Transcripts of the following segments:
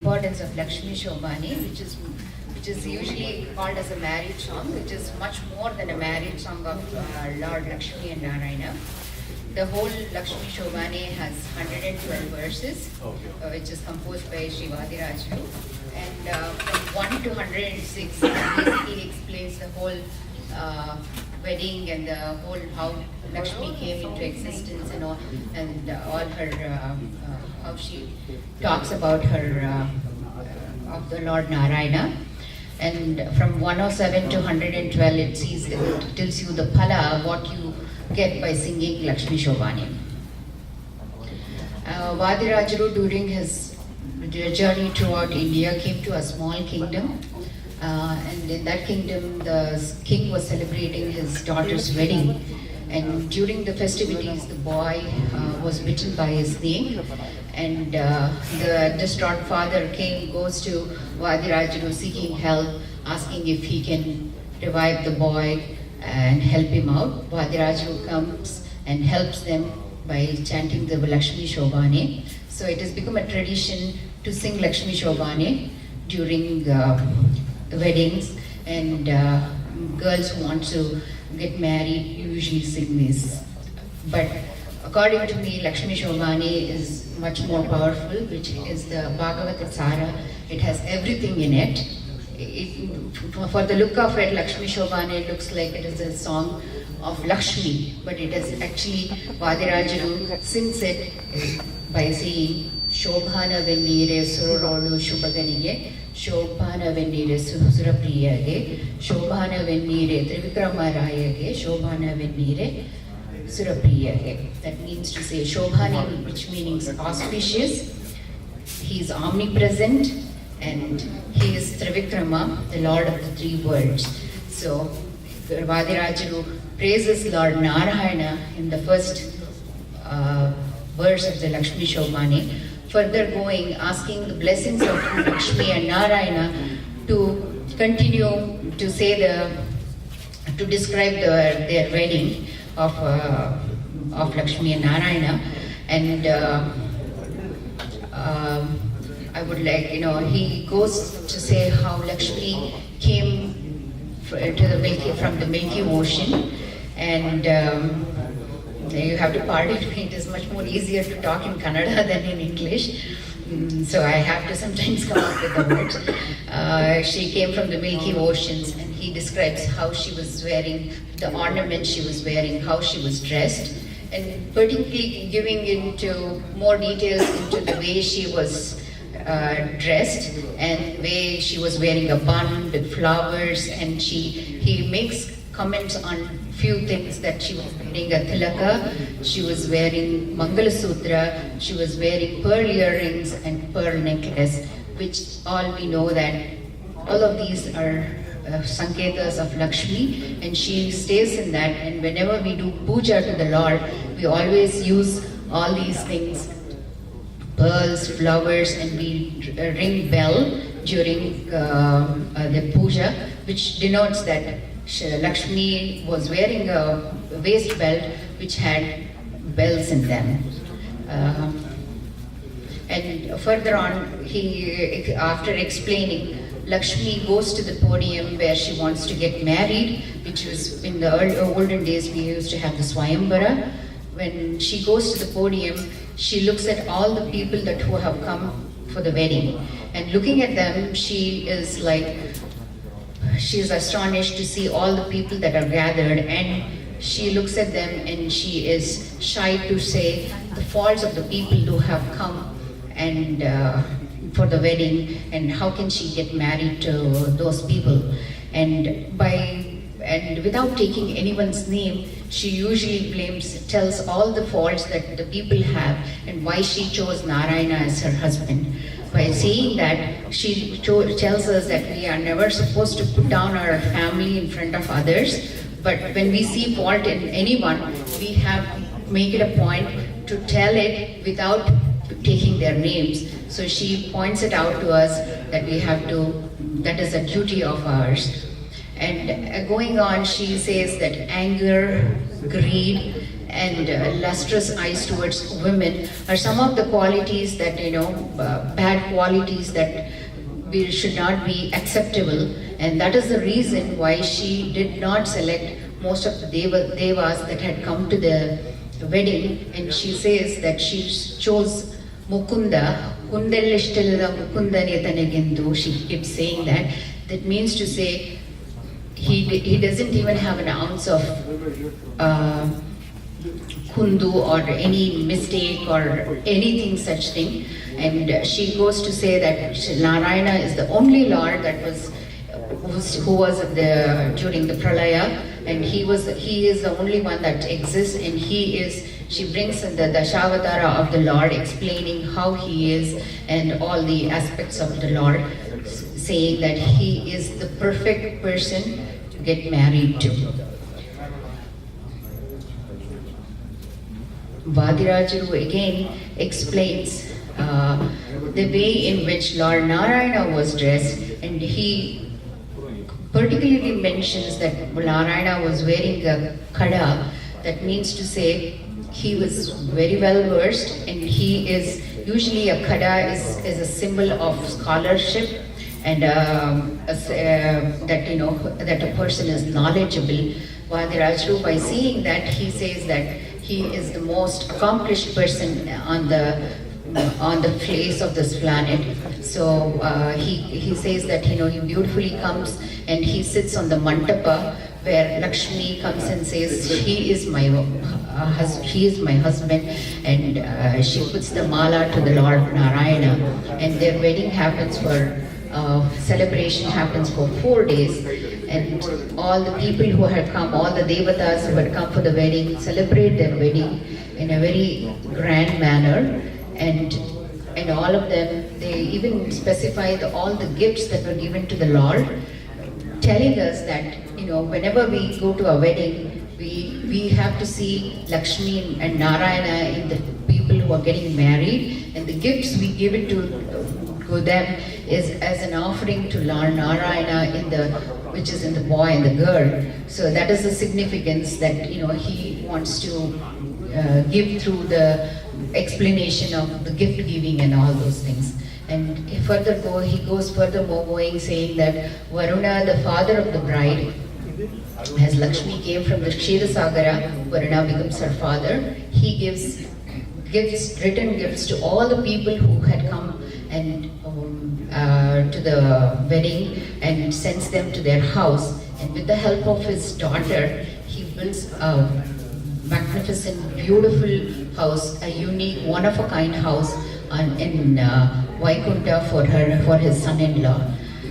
Importance of Lakshmi Shobane, which is usually called as a marriage song, which is much more than a marriage song of Lord Lakshmi and Narayana. The whole Lakshmi Shobane has 112 verses, which is composed by Sri Vadirajaru. And from 1 to 106, basically explains the whole wedding and the whole how Lakshmi came into existence and all her how she talks about her of the Lord Narayana. And from 107 to 112, it tells you the pala, what you get by singing Lakshmi Shobane. Vadirajaru, during his journey throughout India, came to a small kingdom. And in that kingdom, the king was celebrating his daughter's wedding. And during the festivities, the boy was bitten by a snake. And the distraught father goes to Vadirajaru seeking help, asking if he can revive the boy and help him out. Vadirajaru comes and helps them by chanting the Lakshmi Shobane. So it has become a tradition to sing Lakshmi Shobane during weddings, and girls who want to get married usually sing this. But according to me, Lakshmi Shobane is much more powerful, which is the Bhagavata Sara. It has everything in it. For the look of it, Lakshmi Shobane looks like it is a song of Lakshmi, but it is actually Vadirajaru sings it by saying Shobhana Venire Surorolu Shubhaganige, Shobhana Venire Surapriyage, Shobhana Venire Trivikramarayage, Shobhana Venire Surapriyage. That means to say Shobhani, which means auspicious. He is omnipresent and he is Trivikrama, the Lord of the three worlds. So Vadirajaru praises Lord Narayana in the first verse of the Lakshmi Shobane. Further going, asking the blessings of Lakshmi and Narayana to continue to say to describe their wedding of Lakshmi and Narayana. And I would like, he goes to say how Lakshmi came from the Milky Ocean, and you have to pardon me, it is much more easier to talk in Kannada than in English. So I have to sometimes come up with the words. She came from the Milky Oceans, and he describes how she was wearing, the ornaments she was wearing, how she was dressed, and particularly giving into more details into the way she was dressed and the way she was wearing a bun with flowers, and he makes comments on few things, that she was wearing a tilaka, she was wearing Mangala Sutra, she was wearing pearl earrings and pearl necklace, which all we know that all of these are sanketas of Lakshmi, and she stays in that. And whenever we do puja to the Lord, we always use all these things, pearls, flowers, and we ring bell during the puja, which denotes that Lakshmi was wearing a waist belt which had bells in them. And further on, after explaining, Lakshmi goes to the podium where she wants to get married, which was in the olden days we used to have the Swayamvara. When she goes to the podium, she looks at all the people who have come for the wedding, and looking at them, she is astonished to see all the people that are gathered, and she looks at them and she is shy to say the faults of the people who have come and for the wedding, and how can she get married to those people. And without taking anyone's name, she usually tells all the faults that the people have and why she chose Narayana as her husband. By saying that, she tells us that we are never supposed to put down our family in front of others, but when we see fault in anyone, we have to make it a point to tell it without taking their names. So she points it out to us that that is a duty of ours. And going on, she says that anger, greed, and lustrous eyes towards women are some of the qualities that, bad qualities that should not be acceptable, and that is the reason why she did not select most of the devas that had come to the wedding. And she says that she chose Mukunda, Kundellishtilada Mukundanetanagendu. She keeps saying that. That means to say he doesn't even have an ounce of kundu or any mistake or anything such thing. And she goes to say that Narayana is the only Lord that who was during the Pralaya, and he is the only one that exists, and she brings in the Dashavatara of the Lord, explaining how he is and all the aspects of the Lord, saying that he is the perfect person to get married to. Vadirajaru again explains the way in which Lord Narayana was dressed, and he particularly mentions that Narayana was wearing a kada. That means to say he was very well versed, and he is usually a kada is a symbol of scholarship, and that a person is knowledgeable. Vadirajaru, by seeing that, he says that he is the most accomplished person on the face of this planet. So he says that he beautifully comes and he sits on the mantapa where Lakshmi comes and says he is my husband, and she puts the mala to the Lord Narayana, and their wedding happens celebration happens for 4 days, and all the people who had come, all the devatas who had come for the wedding, celebrate their wedding in a very grand manner, and all of them, they even specify all the gifts that were given to the Lord, telling us that whenever we go to a wedding, we have to see Lakshmi and Narayana in the people who are getting married, and the gifts we give it to them is as an offering to Lord Narayana which is in the boy and the girl. So that is the significance that he wants to give through the explanation of the gift giving and all those things. And he goes furthermore going, saying that Varuna, the father of the bride, as Lakshmi came from the Kshetrasagara, Varuna becomes her father. He gives written gifts to all the people who had come and to the wedding, and sends them to their house. And with the help of his daughter, he builds a magnificent, beautiful house, a unique, one-of-a-kind house in Vaikunta for his son-in-law.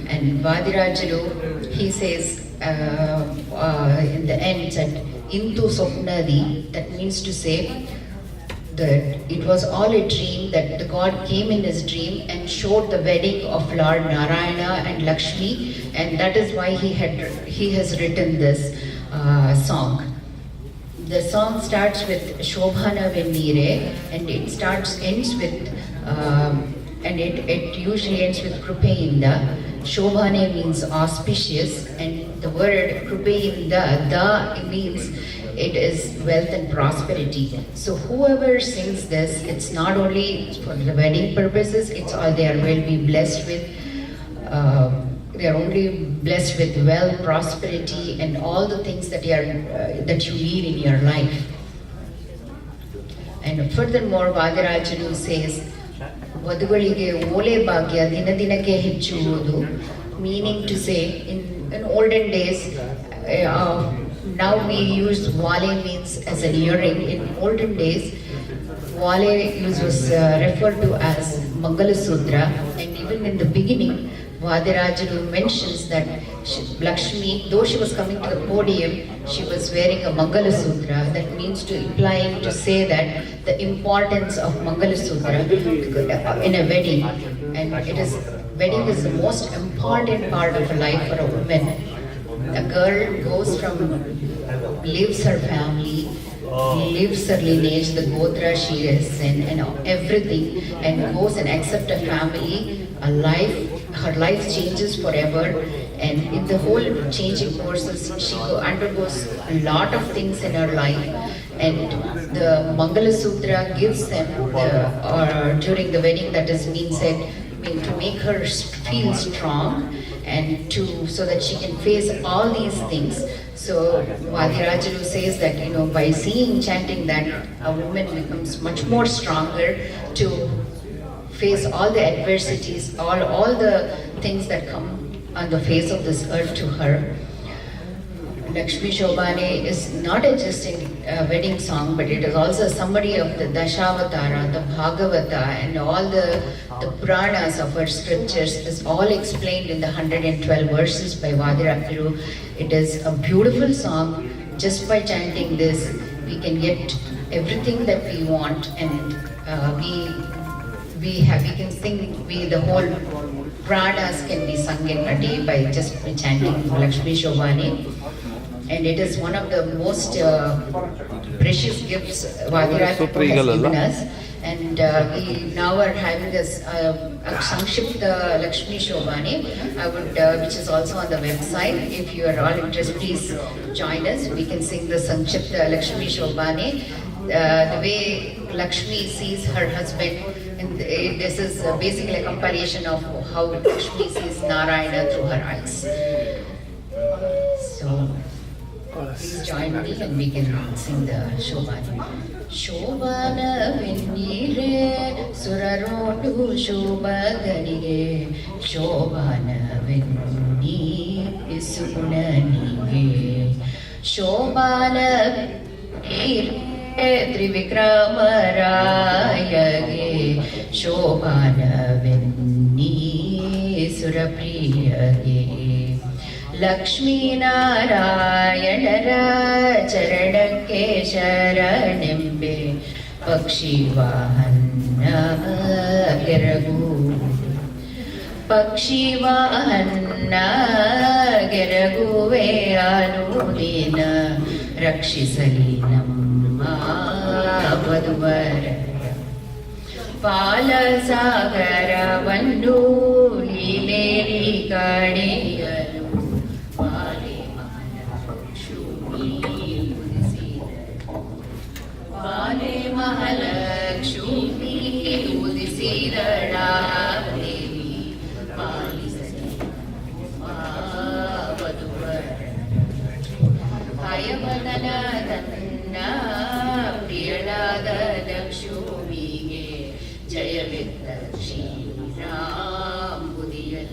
And Vadirajaru, he says in the end that Intu Sopnadi, that means to say that it was all a dream, that the God came in his dream and showed the wedding of Lord Narayana and Lakshmi, and that is why he has written this song. The song starts with Shobane Vennire, and it usually ends with Krupeinda. Shobane means auspicious, and the word Krupeinda, da means it is wealth and prosperity. So whoever sings this, it's not only for the wedding purposes, they will be blessed with, they are only blessed with wealth, prosperity, and all the things that you need in your life. And furthermore, Vadirajaru says, Vadugalige ole bhagya dinadinake ಹೆಚ್ಚುವುದು, meaning to say, in olden days, now we use wale means as an earring. In olden days, wale was referred to as Mangala Sutra, and even in the beginning, Vadirajaru mentions that Lakshmi, though she was coming to the podium, she was wearing a Mangala Sutra. That means implying to say that the importance of Mangala Sutra in a wedding, and wedding is the most important part of a life for a woman. A girl leaves her family, leaves her lineage, the Gotra she is, and everything, and goes and accepts a family, a life. Her life changes forever, and in the whole changing courses, she undergoes a lot of things in her life, and the Mangala Sutra gives them during the wedding, that is being said, to make her feel strong and so that she can face all these things. So Vadirajaru says that by chanting that, a woman becomes much more stronger to face all the adversities, all the things that come on the face of this earth to her. Lakshmi Shobane is not just a wedding song, but it is also a summary of the Dashavatara, the Bhagavata, and all the Puranas of our scriptures is all explained in the 112 verses by Vadirajaru. It is a beautiful song. Just by chanting this, we can get everything that we want, and we can sing. The whole Puranas can be sung in a day by just chanting Lakshmi Shobane. And it is one of the most precious gifts Vadirajaru has given us. And we now are having this Sankshipta Lakshmi Shobane, which is also on the website. If you are all interested, please join us. We can sing the Sankshipta Lakshmi Shobane. The way Lakshmi sees her husband, and this is basically a comparison of how Lakshmi sees Narayana through her eyes. So please join me and we can sing the Shobane. Shobana Vinnire Surarodu Shobhaganige Shobana Vinni Sunanige Shobana Vinnire Trivikramarayage Shobana Vinni Surapriyage Lakshmi Narayanara Charanakke Sharanimbe Pakshi Vahana Geragu Pakshi Vahana Geraguve Anudina Rakshisalinam Vaduvara Pala Sagara Vandu Lileri Kadiyalu Vale Mahalakshmi Udisirada Devi Palisani Vaduvara Hayavadana Tanna Priyalada Lakshmige Jayavitta Shri Ram Budiyal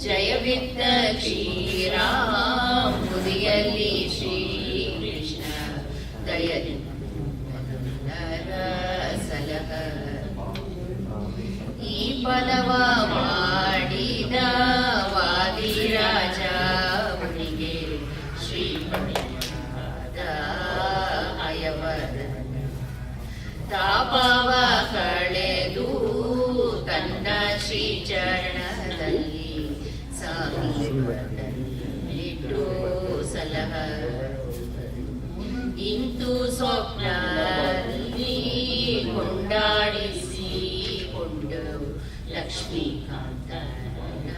Jayavitta Shri Ram Budiyali Shri Krishna Dayali ಈ ಪದವ ಮಾಡಿದ ವಾದಿರಾಜನಿಗೆ ಶ್ರೀಮಣಿಯಾದ ಅಯವರ ತಾಪವ ಕಳೆದು ತನ್ನ ಶ್ರೀಚರಣದಲ್ಲಿ ಸಮೀಪದಲ್ಲಿಟ್ಟು ಸಲಹ ಇಂತು ಸ್ವಪ್ನಲ್ಲಿ ಕೊಂಡಾಡಿಸಿಕೊಂಡವು ಲಕ್ಷ್ಮೀಕಾಂತನ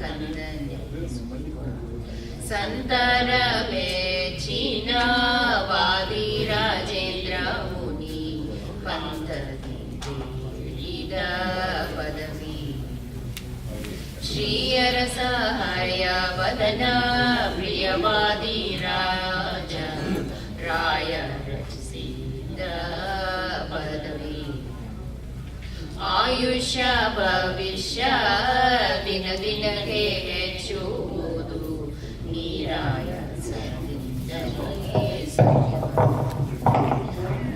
ಕಂದನೆ ಸಂತರ ಮೆಚ್ಚಿನ ವಾದಿರಾಜೇಂದ್ರ ಮುನಿ ಪಂಥದಿ ಬೇಡಿದ ಪದವಿ ಶ್ರೀಯರ ಸಹಾಯ ವದನ ಪ್ರಿಯವಾದಿರಾಜ ರಾಯ ರಚಿಸಿದ ಪದವಿ ಆಯುಷ್ಯ ಭವಿಷ್ಯ ದಿನ ದಿನಕ್ಕೆ ಹೆಚ್ಚುವುದು ನೀರಾಯ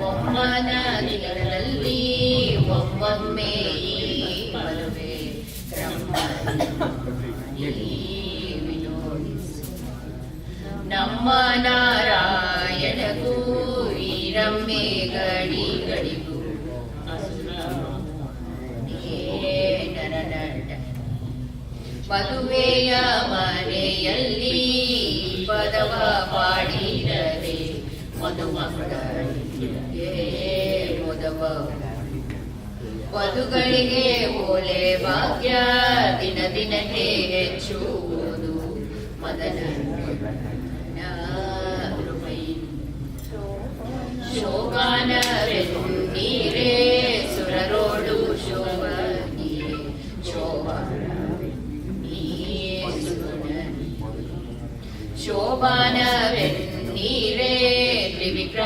ಒಮ್ಮನ ದಿನಗಳಲ್ಲಿ ಒಮ್ಮೊಮ್ಮೆ ಈ ಮದುವೆ ವಿನೋದಿಸಿ ನಮ್ಮ ನಾರಾಯಣಗೂ ವೀರಮ್ಮೆ ಗಡಿ ಗಡಿಗೂ ಮದುವೆಯ ಮನೆಯಲ್ಲಿ ಪದವ ಪಾಡಿರದೆ ಮದುಮಗಳಿಗೆ ಮೊದವ ವಧುಗಳಿಗೆ ಓಲೆ ಭಾಗ್ಯ ದಿನ ದಿನಕ್ಕೆ ಹೆಚ್ಚುವುದು ಮದನ ಶೋಭಾನವೆನ್ನೀರೇ ಸುರರೋಡು ಶೋಭನಿ ಶೋಭಾನವೆನ್ನೀರೇ ತ್ರಿವಿಕ್ರಮರಾಯಗೆ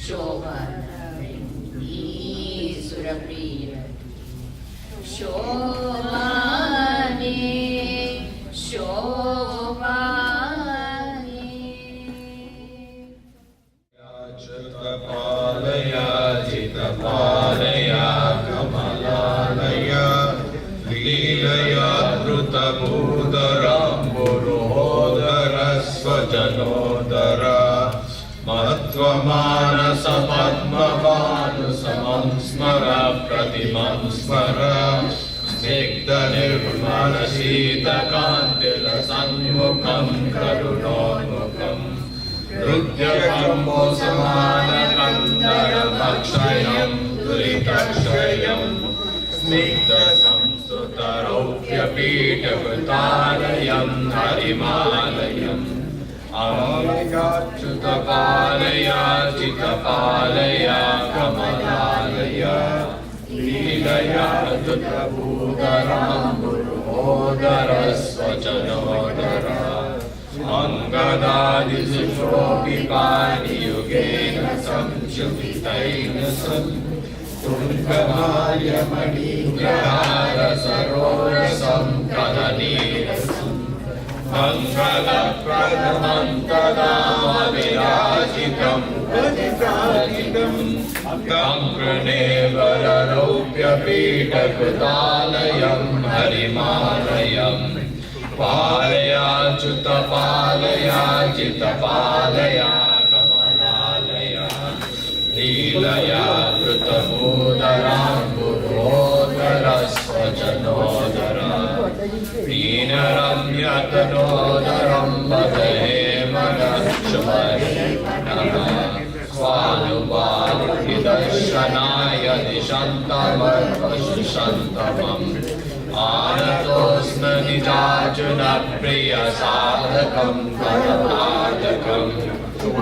ಶೋಭಾನವೆನ್ನೀ ಸುರಪ್ರಿಯ ಶೋಭಾನೆ ಶೋಭಾನೆ ಚಿತ್ರಪಾಲಯ ಚಿತ್ರಪಾಲಯ ಕಮಲಾಲಯ ಲೀಲಯ ಧೃತಭೂಧರಂಬುರೋದರ ಸ್ವಜನೋದರ ಮಹತ್ವಮಾನಸ ಪದ್ಮಭಾನು ಸಮಂ ಸ್ಮರ ಪ್ರತಿಮಂ ಸ್ಮರ ಸ್ನಿಗ್ಧ ನಿರ್ಮಲ ಶೀತಕಾಂತಿಲ ಸನ್ಮುಖಂ ಕರುಣೋನ್ಮುಖಂ ಹೃದ್ಯಕಂಬೋ ಸಮಾನ ಕಂದರ ಭಕ್ಷಯಂ ದುರಿತಕ್ಷಯಂ ಸ್ನಿಗ್ಧ ಸಂಸ್ತುತ ರೌಪ್ಯ ಪೀಠಕೃತಾಲಯಂ ಹರಿಮಾಲಯಂ ಅಮೃಗಾಚ್ಯುತ ಪಾಲಯ ಚಿತಪಾಲಯ ಕಮಲಾಲಯ ಲೀಲಯ ಧೃತಭೂಧರಂಬುರೋದರ ಸ್ವಜನೋದರ ಅಂಗದಾದಿಶೋಭಿಪಾನಿ ಯುಗೇನ ಸಂಶುಭಿತೈನ ಸನ್ ತುಂಗಮಾಲ್ಯಮಣೀಗ್ರಹಾರ ಸರೋರಸಂ ಕದನೀರಸಂ ಮಂಗಲಪ್ರದಮಂತದಾಮವಿರಾಜಿತಂ ಪ್ರತಿಪ್ರಾಜಿತಂ तं कृणेवररौप्यपीठकृतालयं हरिमालयं पालयाच्युत पालयाचितपालया कमलालया लीलया धृतभूधराम्बुरोदर स्वजनोदर दीनरम्यतनोदरं वदहेमलक्ष्मणे नमः स्वानुवादिदर्शनाय दिशन्तमर्वशुषन्तमम् आनतोऽस्म निजार्जुनप्रियसाधकं परमार्धकं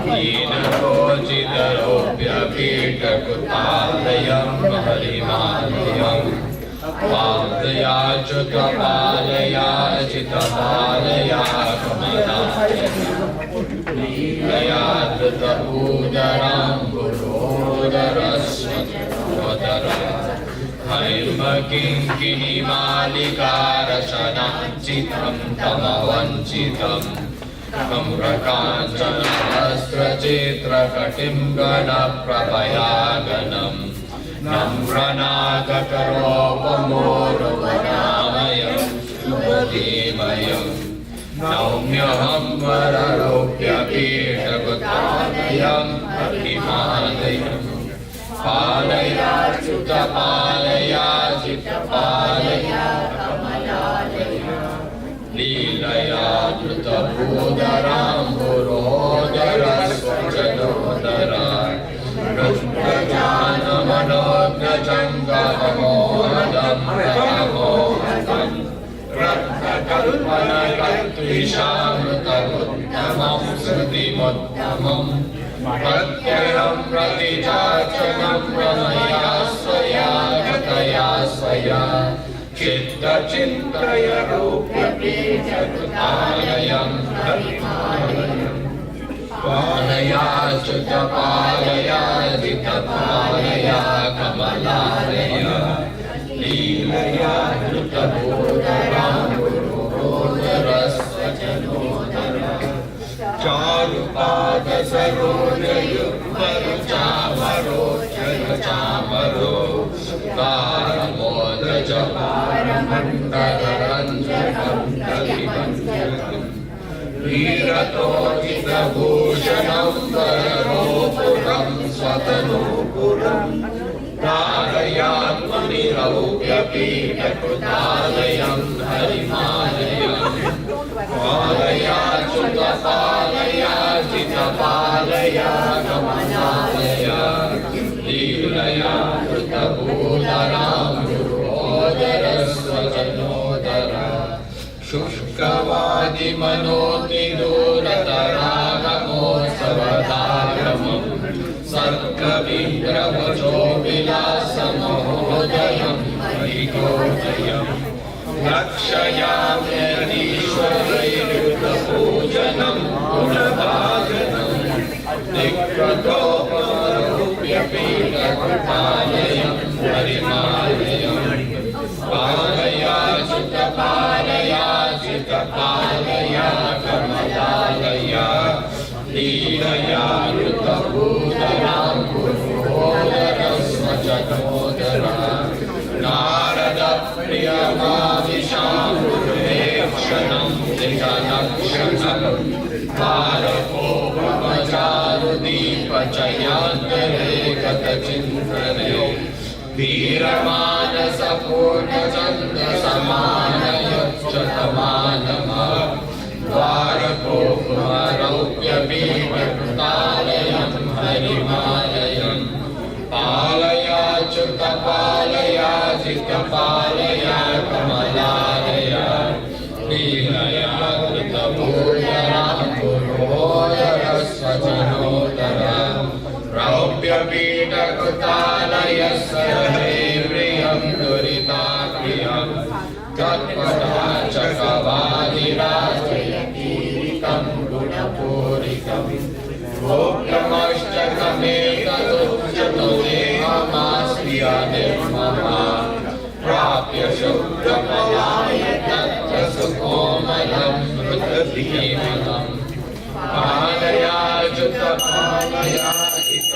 दीनरोचितरोऽप्यपीठकृतालयं हरिमालयं पालयाच्युतपालयाचितपालया कमलालया लीलया धृतभूधराम्बुरोदर स्वजनोदर हैमकिङ्किणीमालिकारशनाञ्चितं तमवञ्चितं कम्रकाञ्चनवस्त्रचित्रकटिं गणप्रभयागणम् नम्रनागकरोपमोरुवनामयं शुभधीमयं नौम्यहं वररौप्यपीठकृतालयं हरिमालयं पालयाच्युत पालयाचितपालया कमलालया लीलया धृतभूधराम्बुरोदर स्वजनोदर मनोज्ञजङ्गमोहदं रमोहदं रत्नकल्पनकल्पिषामृतमुत्तमं श्रुतिमुत्तमं प्रत्ययं प्रतिचाचनं रमया स्वया गतया स्वया चित्तचिन्तय रूप्यपीठकृतालयं हरिमालयम् पालयाच्युत पालयाचितपालया कमलालया लीलया धृतभूधराम्बुरोदर स्वजनोदर चारुपाद सरोजयुग्मरुचामरो कारमोदज पारमण्डलरञ्जनं कलिबन्धकम् वीरतोजितभूषणं वररोपुरं स्वतनूपुरं धारयात्मनिरौप्यपीठकृतालयं हरिमालयं पालयाच्युत पालयाचितपालया कमलालया लीलया धृतभूधराम्बुरोदर स्वजनोदर शुष्कवादिमनोति दूरतरागमोत्सवदा कवीन्द्रवचो विलासमहोदयं हरिकोदयम् लक्षयाम्यधीश्वरैरुतपूजनं गुणभाजनं दिक्पथोपमरूप्यपीठकृतालयं हरिमालयम् पालयाच्युत पालयाच्युत पालया कमलालया लीलयारुतभूतरां गुरुहोदरस्वचनोदरा नारदप्रियमाविशामुरुवेक्षणं दिशलक्षणं तारकोपमचारुदीपचयान्तरे गतचिन्तने वीरमानसपूर्णचन्द्रसमानयच्युतमानमः द्वारकोपमरौप्यपीठकृतालयं हरिमालयम् पालयाच्युत पालयाच्युत पालया कमलालया लीलया कृतभूतरा गुरोदरस्वजनोदरा रौप्यपीठकृतालयस्य प्रियं दुरिताप्रियं तत्पदाचकवादिराजयतीरितं गुणपूरितं भोक्तमष्टकमेतदुच्यतुदेहमास्त्रिय निर्ममा प्राप्य शुक्रफलाय तत्र सुकोमलं मृतधीमनम् पालयाच्युत पालयाच्युत